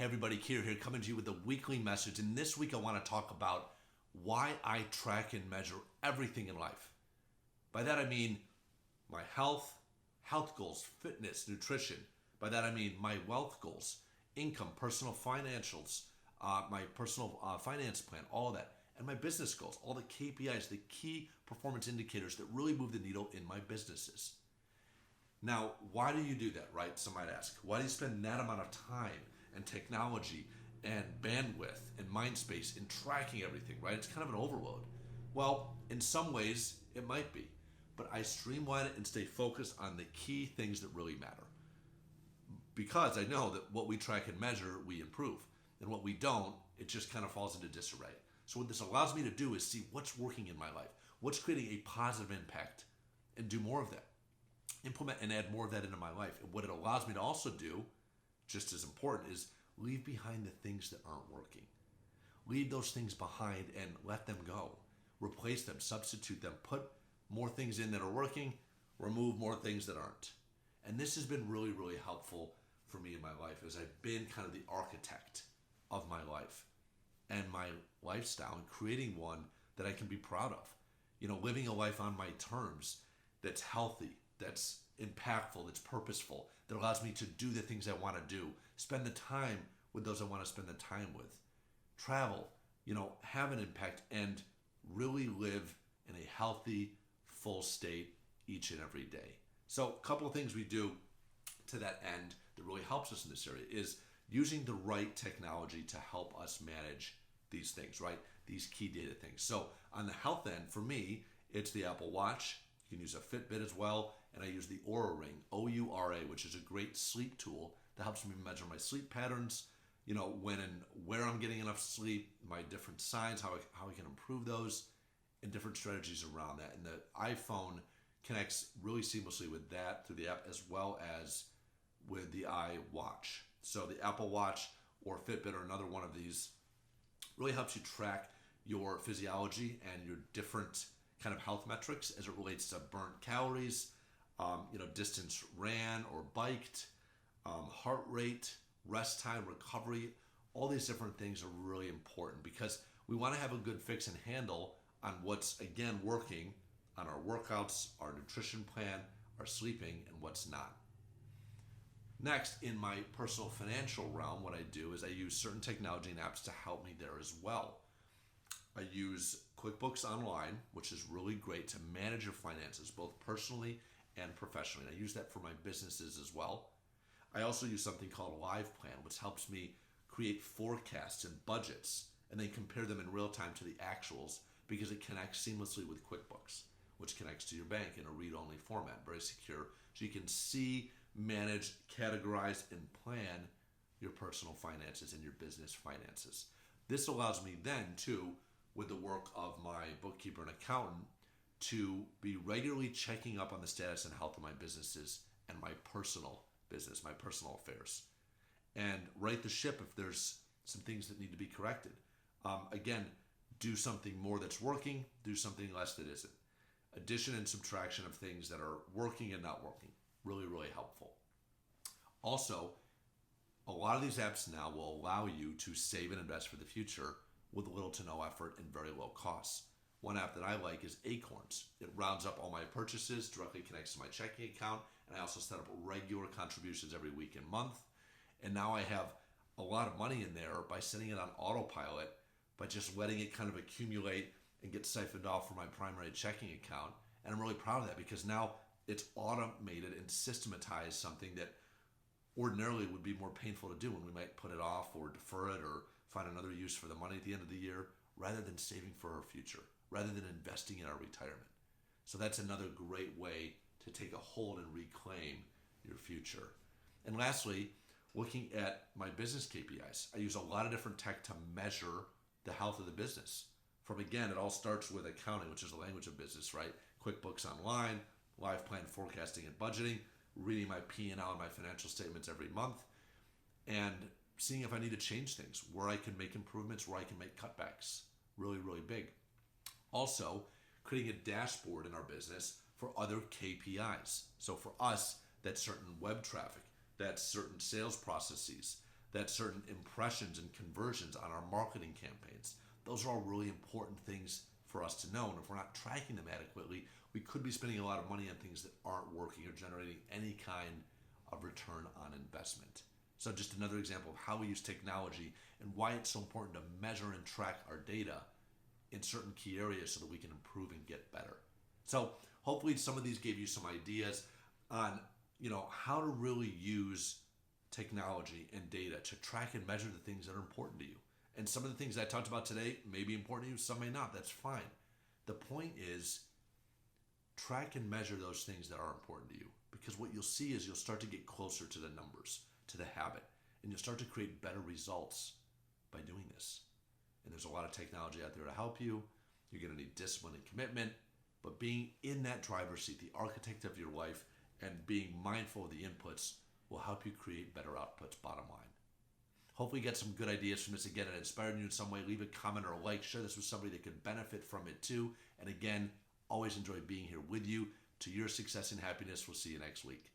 Hey everybody, Kier here, coming to you with a weekly message. And this week I want to talk about why I track and measure everything in life. By that I mean my health goals, fitness, nutrition. By that I mean my wealth goals, income, personal financials, my personal finance plan, all of that. And my business goals, all the KPIs, the key performance indicators that really move the needle in my businesses. Now, why do you do that, right? Some might ask. Why do you spend that amount of time and technology and bandwidth and mind space in tracking everything, right? It's kind of an overload. Well, in some ways, it might be. But I streamline it and stay focused on the key things that really matter. Because I know that what we track and measure, we improve. And what we don't, it just kind of falls into disarray. So what this allows me to do is see what's working in my life, what's creating a positive impact, and do more of that. Implement and add more of that into my life. And what it allows me to also do, just as important, is leave behind the things that aren't working. Leave those things behind and let them go. Replace them, substitute them, put more things in that are working, remove more things that aren't. And this has been really, really helpful for me in my life as I've been kind of the architect of my life and my lifestyle and creating one that I can be proud of. Living a life on my terms that's healthy, that's impactful, that's purposeful, that allows me to do the things I want to do, spend the time with those I want to spend the time with, travel, have an impact, and really live in a healthy, full state each and every day. So a couple of things we do to that end that really helps us in this area is using the right technology to help us manage these things, right? These key data things. So on the health end, for me, it's the Apple Watch. You can use a Fitbit as well. And I use the Oura Ring, O-U-R-A, which is a great sleep tool that helps me measure my sleep patterns, when and where I'm getting enough sleep, my different signs, how I can improve those, and different strategies around that. And the iPhone connects really seamlessly with that through the app as well as with the iWatch. So the Apple Watch or Fitbit or another one of these really helps you track your physiology and your different kind of health metrics as it relates to burnt calories, distance ran or biked, heart rate, rest time, recovery. All these different things are really important because we want to have a good fix and handle on what's, again, working on our workouts, our nutrition plan, our sleeping, and what's not. Next, in my personal financial realm, what I do is I use certain technology and apps to help me there as well. I use QuickBooks Online, which is really great to manage your finances, both personally and professionally. And I use that for my businesses as well. I also use something called LivePlan, which helps me create forecasts and budgets and then compare them in real time to the actuals because it connects seamlessly with QuickBooks, which connects to your bank in a read-only format, very secure. So you can see, manage, categorize, and plan your personal finances and your business finances. This allows me then to, with the work of my bookkeeper and accountant, to be regularly checking up on the status and health of my businesses and my personal business, my personal affairs, and right the ship if there's some things that need to be corrected. Again, do something more that's working, do something less that isn't. Addition and subtraction of things that are working and not working. Really, really helpful. Also, a lot of these apps now will allow you to save and invest for the future with little to no effort and very low costs. One app that I like is Acorns. It rounds up all my purchases, directly connects to my checking account, and I also set up regular contributions every week and month. And now I have a lot of money in there by setting it on autopilot, by just letting it kind of accumulate and get siphoned off from my primary checking account. And I'm really proud of that because now it's automated and systematized, something that ordinarily would be more painful to do when we might put it off or defer it or find another use for the money at the end of the year rather than saving for our future, rather than investing in our retirement. So that's another great way to take a hold and reclaim your future. And lastly, looking at my business KPIs. I use a lot of different tech to measure the health of the business. From, again, it all starts with accounting, which is the language of business, right? QuickBooks Online, LivePlan forecasting and budgeting, reading my P&L and my financial statements every month, and seeing if I need to change things, where I can make improvements, where I can make cutbacks. Really, really big. Also, creating a dashboard in our business for other KPIs. So for us, that's certain web traffic, that's certain sales processes, that certain impressions and conversions on our marketing campaigns. Those are all really important things for us to know. And if we're not tracking them adequately, we could be spending a lot of money on things that aren't working or generating any kind of return on investment. So just another example of how we use technology and why it's so important to measure and track our data in certain key areas so that we can improve and get better. So hopefully some of these gave you some ideas on how to really use technology and data to track and measure the things that are important to you. And some of the things I talked about today may be important to you, some may not. That's fine. The point is track and measure those things that are important to you, because what you'll see is you'll start to get closer to the numbers, to the habit, and you'll start to create better results by doing this. And there's a lot of technology out there to help you. You're going to need discipline and commitment, but being in that driver's seat, the architect of your life, and being mindful of the inputs will help you create better outputs, bottom line. Hopefully you get some good ideas from this. Again, it inspired you in some way. Leave a comment or a like. Share this with somebody that could benefit from it too. And again, always enjoy being here with you. To your success and happiness. We'll see you next week.